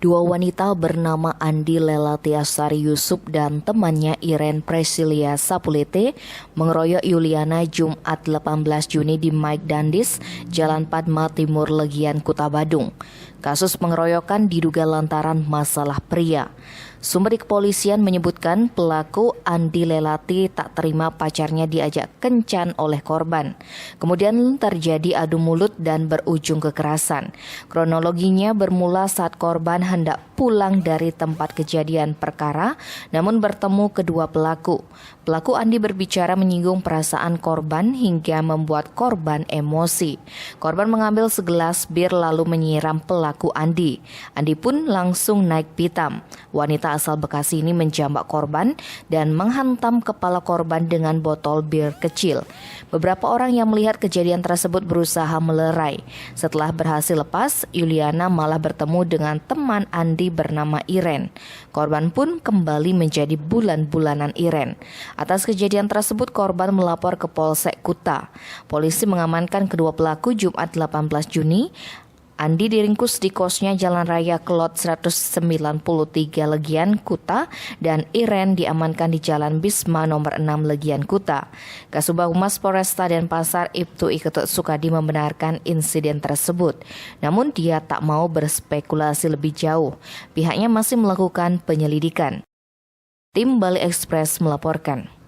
Dua wanita bernama Andi Lelatiasari Yusuf dan temannya Iren Presilia Sapulete mengeroyok Yuliana Jumat 18 Juni di Mike Dandis, Jalan Padma Timur Legian, Kuta Badung. Kasus pengeroyokan diduga lantaran masalah pria. Sumber di kepolisian menyebutkan pelaku Andi Lelati tak terima pacarnya diajak kencan oleh korban. Kemudian terjadi adu mulut dan berujung kekerasan. Kronologinya bermula saat korban hendak pulang dari tempat kejadian perkara, namun bertemu kedua pelaku. Pelaku Andi berbicara menyinggung perasaan korban hingga membuat korban emosi. Korban mengambil segelas bir lalu menyiram pelaku Andi. Andi pun langsung naik pitam. Wanita asal Bekasi ini menjambak korban dan menghantam kepala korban dengan botol bir kecil. Beberapa orang yang melihat kejadian tersebut berusaha melerai. Setelah berhasil lepas, Yuliana malah bertemu dengan teman Andi bernama Iren. Korban pun kembali menjadi bulan-bulanan Iren. Atas kejadian tersebut, korban melapor ke Polsek Kuta. Polisi mengamankan kedua pelaku Jumat 18 Juni. Andi diringkus di kosnya Jalan Raya Kelot 193 Legian, Kuta, dan Iren diamankan di Jalan Bisma nomor 6 Legian, Kuta. Kasubag Humas Polresta Denpasar Ibtu Iketut Sukadi membenarkan insiden tersebut. Namun dia tak mau berspekulasi lebih jauh. Pihaknya masih melakukan penyelidikan. Tim Bali Express melaporkan.